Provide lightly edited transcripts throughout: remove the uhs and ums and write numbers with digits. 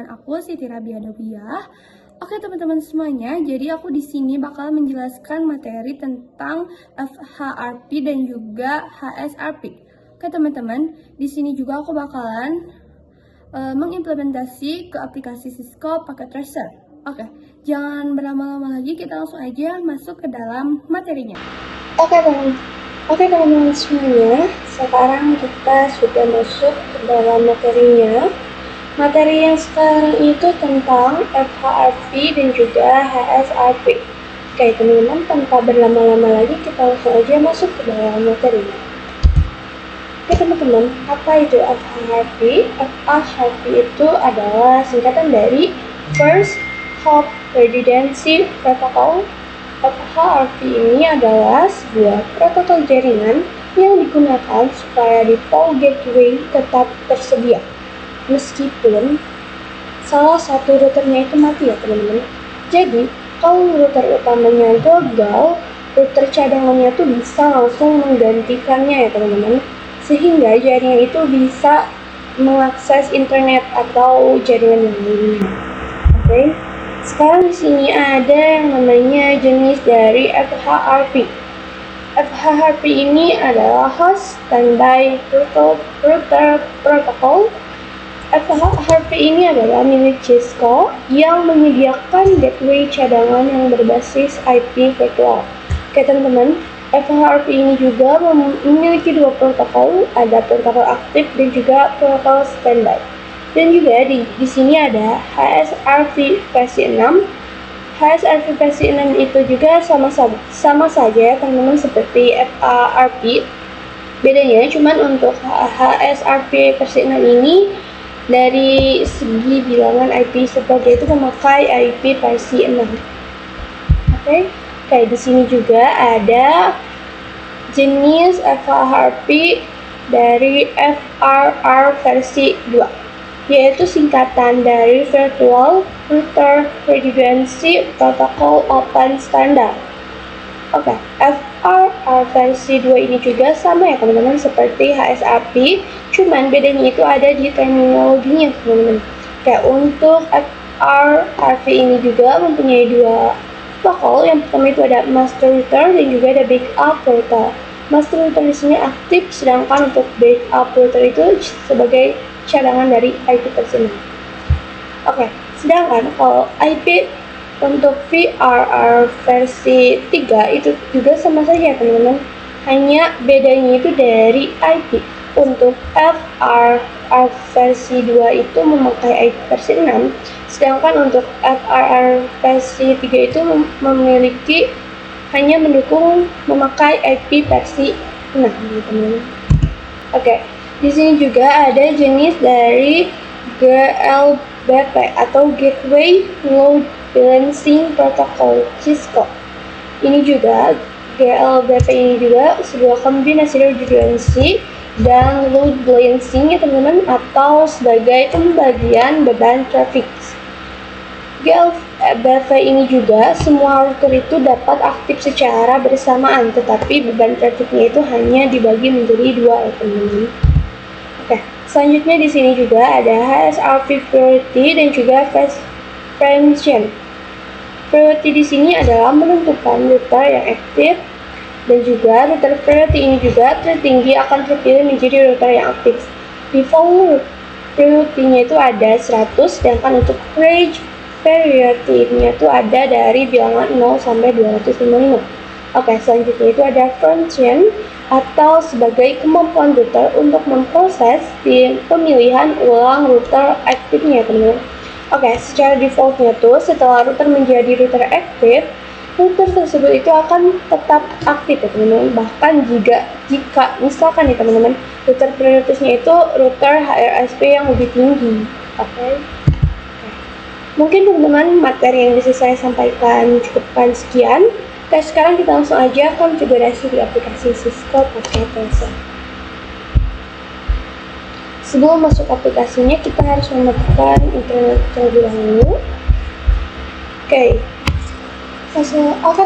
dengan aku Siti Rabia Dawiyah. Oke teman-teman semuanya, jadi aku di sini bakal menjelaskan materi tentang FHRP dan juga HSRP. Oke teman-teman, di sini juga aku bakalan mengimplementasi ke aplikasi Cisco pakai Tracer. Oke, jangan berlama-lama lagi, kita langsung aja masuk ke dalam materinya. Oke teman-teman semuanya, sekarang kita sudah masuk ke dalam materinya. Materi yang sekarang itu tentang FHRP dan juga HSRP. Oke teman-teman, tanpa berlama-lama lagi kita langsung aja masuk ke dalam materinya. Oke teman-teman, apa itu FHRP? FHRP itu adalah singkatan dari First Hop Redundancy Protocol. FHRP ini adalah sebuah protokol jaringan yang digunakan supaya default gateway tetap tersedia meskipun salah satu routernya itu mati ya teman-teman. Jadi kalau router utamanya gagal, router cadangannya tuh bisa langsung menggantikannya ya teman-teman, sehingga jaringan itu bisa mengakses internet atau jaringan yang lainnya. Oke. Sekarang di sini ada yang namanya jenis dari FHRP. FHRP ini adalah Host Standby Router Protocol. FHRP ini adalah milik Cisco yang menyediakan gateway cadangan yang berbasis IP virtual. Oke teman-teman, FHRP ini juga memiliki dua protokol, ada protokol aktif dan juga protokol standby. Dan juga di sini ada HSRP versi 6. HSRP versi 6 itu juga sama saja teman-teman seperti FHRP. Bedanya cuman untuk HSRP versi 6 ini dari segi bilangan IP sebagai itu memakai IP versi 6. Oke, kayak di sini juga ada jenis FHRP dari FRR versi 2, yaitu singkatan dari Virtual Router Redundancy Protocol Open Standard. Oke, FRR versi 2 ini juga sama ya teman-teman seperti HSRP, cuman bedanya itu ada di terminologinya teman-teman. Kayak untuk FRRP ini juga mempunyai dua protokol. Yang pertama itu ada Master Router dan juga ada Backup Router. Master Router di sini aktif, sedangkan untuk Backup Router itu sebagai cadangan dari IP versi 6. Oke, sedangkan kalau IP untuk VRR versi 3 itu juga sama saja teman-teman, hanya bedanya itu dari IP. Untuk FRR versi 2 itu memakai IP versi 6, sedangkan untuk FRR versi 3 itu memiliki hanya mendukung memakai IP versi 6 teman-teman. Oke, di sini juga ada jenis dari GLBP atau Gateway Load Balancing Protocol Cisco. Ini juga GLBP ini juga sebuah kombinasi redundancy dan load balancing ya teman-teman, atau sebagai pembagian beban traffic. GLBP ini juga semua router itu dapat aktif secara bersamaan, tetapi beban trafficnya itu hanya dibagi menjadi dua ya teman-teman. Oke, selanjutnya di sini juga ada HSRP priority dan juga fast preemption. Priority di sini adalah menentukan router yang aktif, dan juga router priority ini juga tertinggi akan terpilih menjadi router yang aktif. Default priority-nya itu ada 100, sedangkan untuk range priority-nya itu ada dari bilangan 0 sampai 255. Oke, selanjutnya itu ada function atau sebagai kemampuan router untuk memproses pemilihan ulang router aktifnya teman-teman. Oke, secara defaultnya tuh setelah router menjadi router aktif, router tersebut itu akan tetap aktif ya teman-teman. Bahkan jika misalkan nih teman-teman, router prioritasnya itu router HRSP yang lebih tinggi. Oke. Mungkin teman-teman materi yang bisa saya sampaikan cukupkan sekian. Oke, sekarang kita langsung aja konfigurasi di aplikasi Cisco pakai Tracer. Sebelum masuk aplikasinya, kita harus menemukan internet terlebih dahulu. Oke,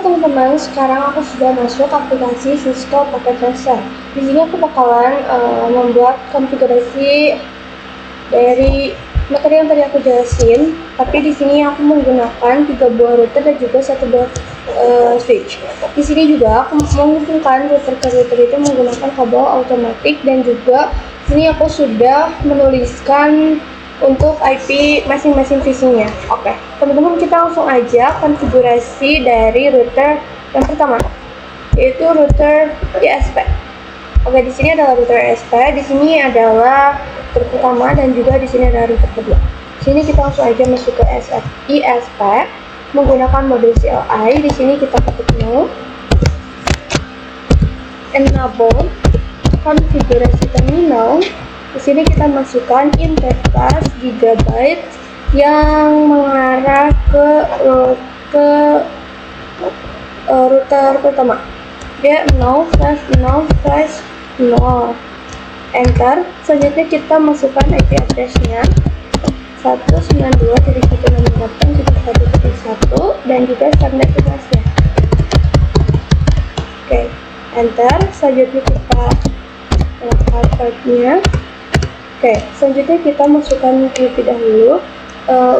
teman-teman, sekarang aku sudah masuk aplikasi Cisco pakai Tracer. Di sini aku bakalan membuat konfigurasi dari materi yang tadi aku jelasin, tapi di sini aku menggunakan 3 buah router dan juga 1 buah switch. Di sini juga aku menghubungkan router ke router itu menggunakan kabel automatik, dan juga di sini aku sudah menuliskan untuk IP masing-masing visinya. Oke, teman-teman, kita langsung aja konfigurasi dari router yang pertama, yaitu router ISP. Oke, di sini adalah router ISP, di sini adalah router pertama, dan juga di sini adalah router kedua. Di sini kita langsung aja masuk ke ISP menggunakan mode CLI. Di sini kita ketik no, enable, konfigurasi terminal. Di sini kita masukkan interface gigabyte yang mengarah ke router pertama. Dia 0/0/0. Enter. Selanjutnya kita masukkan IP address-nya 192.168.1.1 dan juga subnet address-nya. Oke, enter. Selanjutnya kita nyalakan part-nya. Oke, selanjutnya kita masukkan terlebih dahulu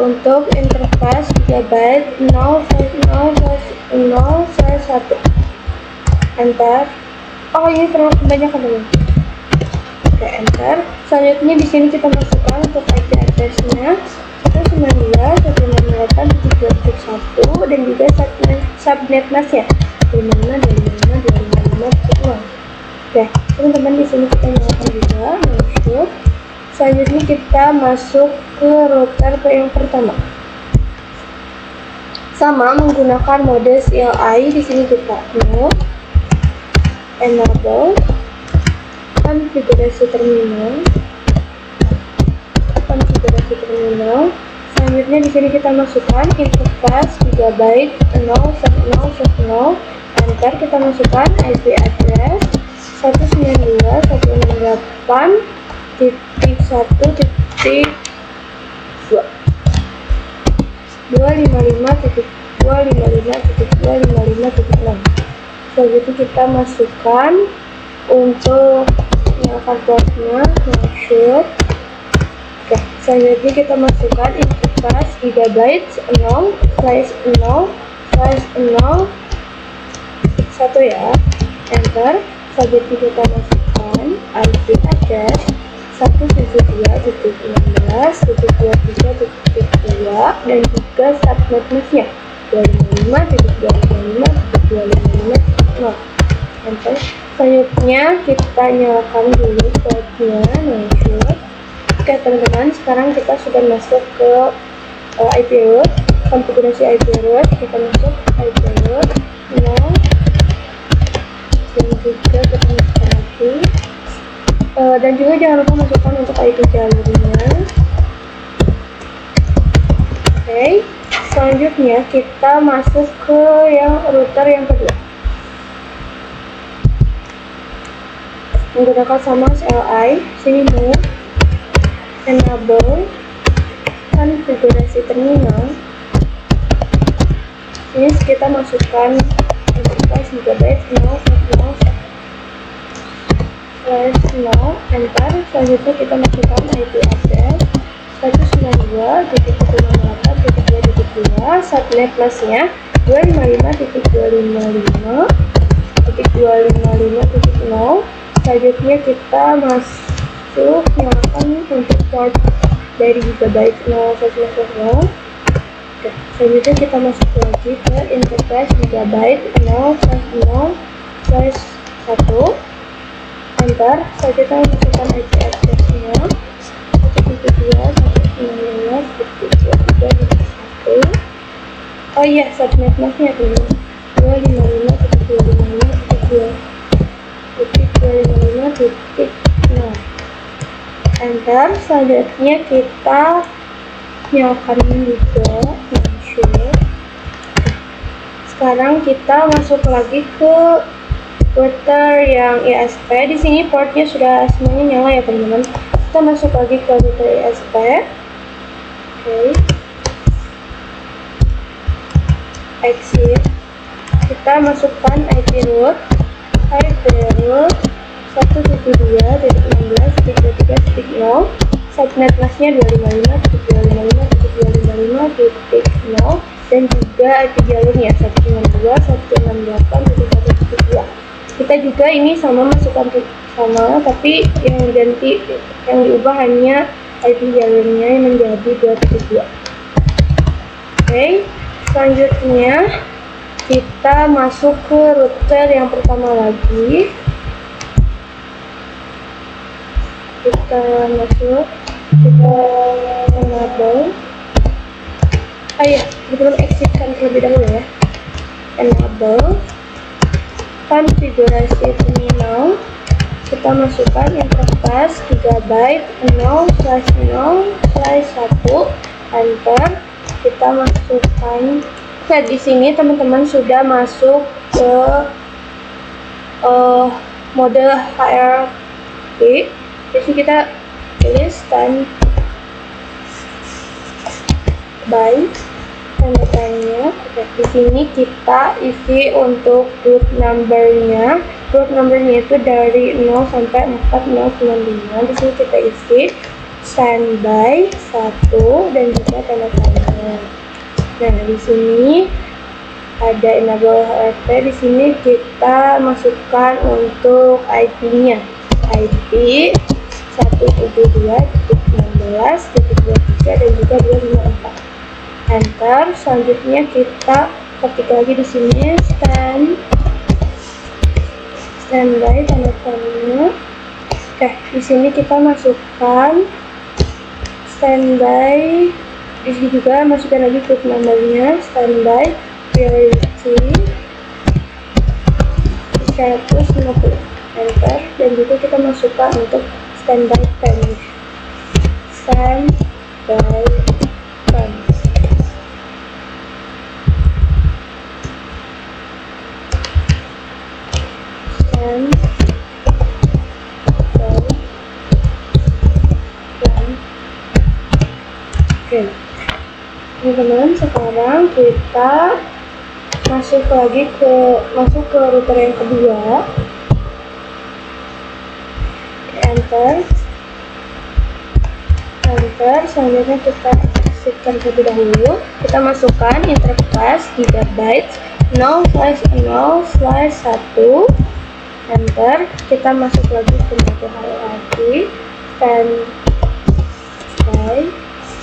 untuk interface gigabyte 0/0/0/1. Enter. Oh, ini terlalu kebanyakan dulu. Oke, enter. Selanjutnya di sini kita masukkan untuk IP address-nya 192.168.2.1 dan juga subnet mask-nya 255.255.255.0. Oke, teman-teman, di sini kita nyalakan juga masuk. Selanjutnya kita masuk ke router yang pertama. Sama menggunakan mode CLI. Di sini kita no, enable, konfigurasi terminal. Selanjutnya di sini kita masukkan interface gigabyte 0/0/0. Enter. Kita masukkan IP address 192.168.1.2 255.255.255.6. Selanjutnya kita masukkan untuk nyalakan portnya, masuk. Oke, selanjutnya kita masukkan interface gigabyte 0/0/0/1 ya. Enter. Selanjutnya kita masukkan IP address 172.16.23.2 dan juga subnet mask-nya 255.255.255.0. Enter. Selanjutnya kita nyalakan dulu portnya, masuk. Oke, teman-teman, sekarang kita sudah masuk ke IP root, konfigurasi IP root. Kita masuk IP root 0 dan juga kita masukkan lagi. Dan juga jangan lupa masukkan untuk IP jalurnya. Oke, selanjutnya kita masuk ke router yang kedua menggunakan sama CLI. Sini move, enable, konfigurasi terminal. Ini kita masukkan interface gigabyte 0/0/0. Enter. Selanjutnya kita masukkan IP address 192.168.2.2. Subnet mask-nya 255.255.255.0. Selanjutnya kita masuk nyalakan untuk port dari gigabyte 0/0/0. Oke, selanjutnya kita masuk lagi ke interface gigabyte 0/0/1. Enter. Selanjutnya masukkan IP address-nya 172.168.2.2. Oh iya, subnet mask-nya dulu 255.255.2.255.0. Enter. Selanjutnya kita nyalakan juga, masuk. Sekarang kita masuk lagi ke router yang ISP. Di sini portnya sudah semuanya nyala ya, teman-teman. Kita masuk lagi ke router ISP. Oke. Exit. Kita masukkan IP root 172.16.3.0. subnet masnya 255.255.255.0 dan juga IP jalurnya 192.168.1.2. Kita juga ini sama masukkan sama, tapi yang diubah hanya IP jalurnya yang menjadi 2.2. Oke, selanjutnya kita masuk ke router yang pertama lagi. Kita enable. Belum exitkan terlebih dahulu ya. Enable konfigurasi terminal. Kita masukkan interface GB 0/0/1, enter. Kita masukkan. Oke, di sini teman-teman sudah masuk ke mode HRP. Di sini kita pilih standby tanda tanya. Oke, di sini kita isi untuk group numbernya. Group numbernya itu dari 0 sampai 4095. Di sini kita isi standby 1 dan juga tanda tanya. Nah, di sini ada enable HRP. Di sini kita masukkan untuk IP-nya. IP 172.16.23 dan juga 254. Enter. Selanjutnya kita ketik lagi di sini standby tanda tanya. Oke, di sini kita masukkan standby. Di sini juga masukkan lagi group numbernya, standby priority 150. Enter. Dan juga kita masukkan untuk standby time. Standby time. Oke, teman-teman, sekarang kita masuk ke router yang kedua. Enter. Selanjutnya kita exitkan terlebih dahulu. Kita masukkan interface gigabyte 0/0/1. Enter. Kita masuk lagi ke mode hierarchy.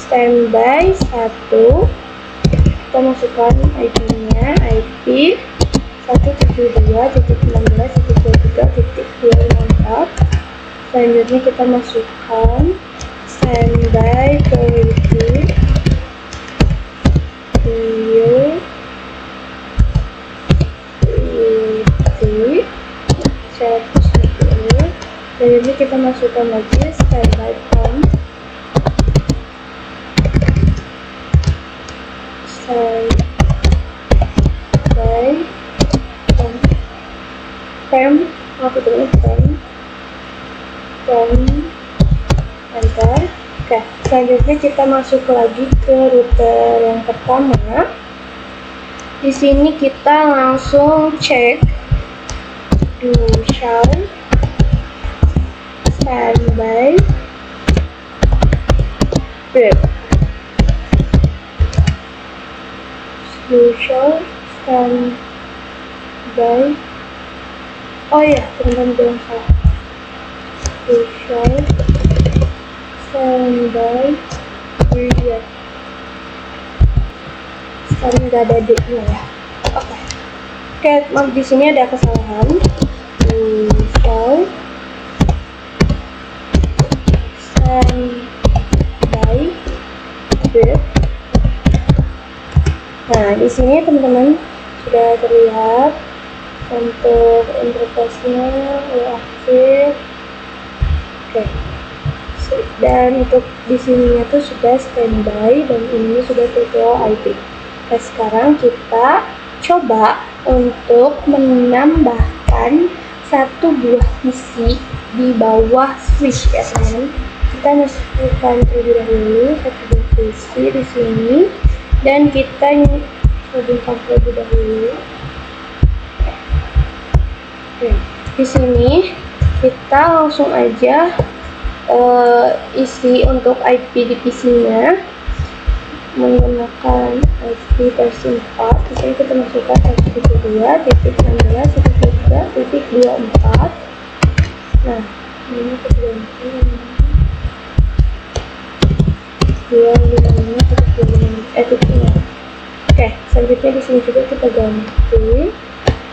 Standby 1. Kita masukkan IP-nya, IP 172.16.23.254. Selanjutnya kita masukkan standby priority 150. Selanjutnya kita masukkan lagi standby time. Enter. Oke, selanjutnya kita masuk lagi ke router yang pertama. Di sini kita langsung cek do show standby prep. Do show standby. Oh ya, teman-teman bilang salah. Do show standby period. Sekarang nggak ada D-nya ya. Oke, maaf, di sini ada kesalahan. Do show standby period. Nah, di sini teman-teman sudah terlihat untuk interface-nya aktif. Oke. Dan untuk di sininya tuh sudah standby dan ini sudah virtual IP. Nah, sekarang kita coba untuk menambahkan satu buah PC di bawah switch ya teman-teman. Kita masukkan terlebih dahulu satu buah PC di sini dan kita hubungkan terlebih dahulu. Oke, di sini kita langsung aja isi untuk IP di PC-nya menggunakan IP versi 4. Di sini kita masukkan .172.16.3.24. Nah, ini kita ganti 255.256. Oke, selanjutnya di sini juga kita ganti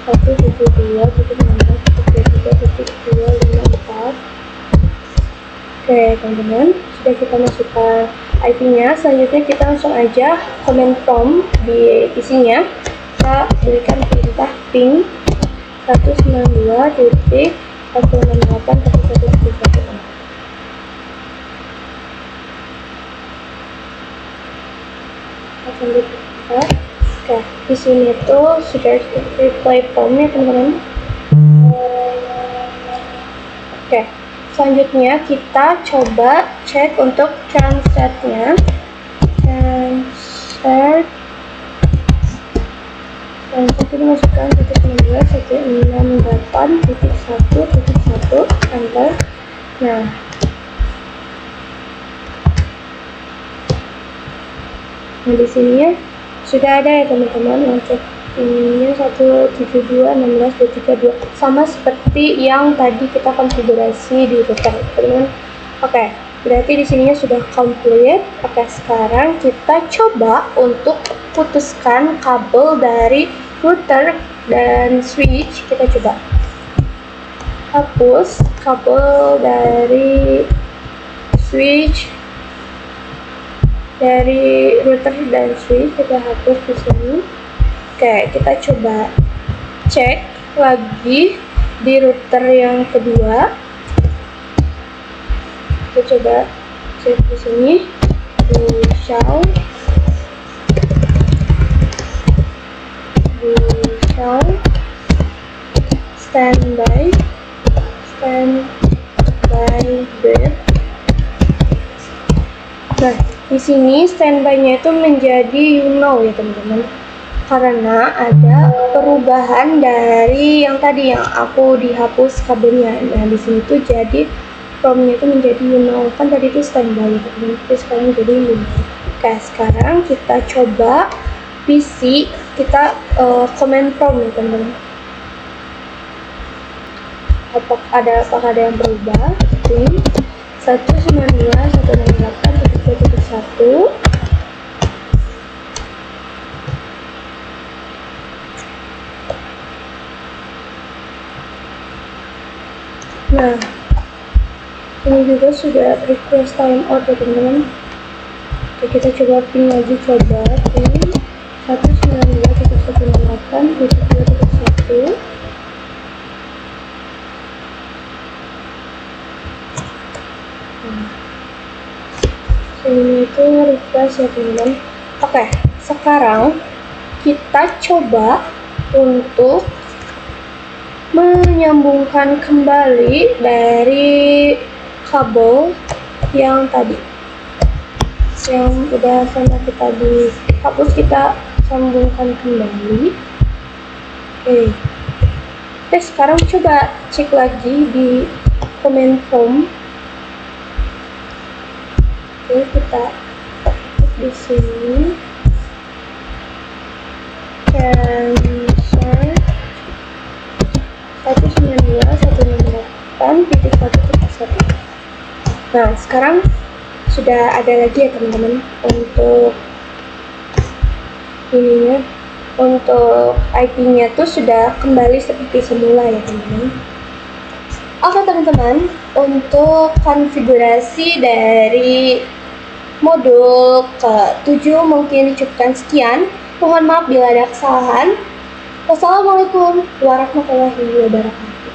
172.16.3.254. Oke, teman-teman, sudah kita masukkan IP-nya. Selanjutnya kita langsung aja command prompt di isinya. Kita berikan perintah ping 192.168.1.1. Oke, di sini tuh sudah reply prompt-nya, teman-teman. Oke, selanjutnya kita coba cek untuk translate-nya. Translate. Dan kita masukkan 168.1.1.1 enter. Nah, di sini ya sudah ada ya teman-teman untuk ininya 172.16.3.2 sama seperti yang tadi kita konfigurasi di router, teman-teman. Oke, berarti di sininya sudah complete. Oke, sekarang kita coba untuk putuskan kabel dari router dan switch. Kita coba hapus kabel dari switch, dari router dan switch, kita hapus di sini. Oke, kita coba cek lagi di router yang kedua. Kita coba cek di sini di show standby bed. Nah, di sini standby-nya itu menjadi ya teman-teman, karena ada perubahan dari yang tadi yang aku dihapus kabelnya. Nah, di sini tuh jadi prompt-nya itu menjadi kan tadi itu standby ya teman-teman, tapi sekarang jadi Oke, sekarang kita coba PC, kita command prompt ya teman-teman. Apakah ada yang berubah? Ping 192.168.3.1. Nah, ini juga sudah request timeout ya teman-teman. Oke, kita coba ping lagi, coba ping 192.168.3.1. Ini itu request ya teman-teman. Oke, sekarang kita coba untuk menyambungkan kembali dari kabel yang tadi yang udah sama kita dihapus, kita sambungkan kembali. Oke, sekarang coba cek lagi di command prompt. Oke, kita di sini cancel 192.168.1.1. Nah, sekarang sudah ada lagi ya teman-teman untuk ininya, untuk IP-nya tuh sudah kembali seperti semula ya teman-teman. Oke teman-teman, untuk konfigurasi dari modul ke-7 mungkin dicukupkan sekian. Mohon maaf bila ada kesalahan. Wassalamualaikum warahmatullahi wabarakatuh.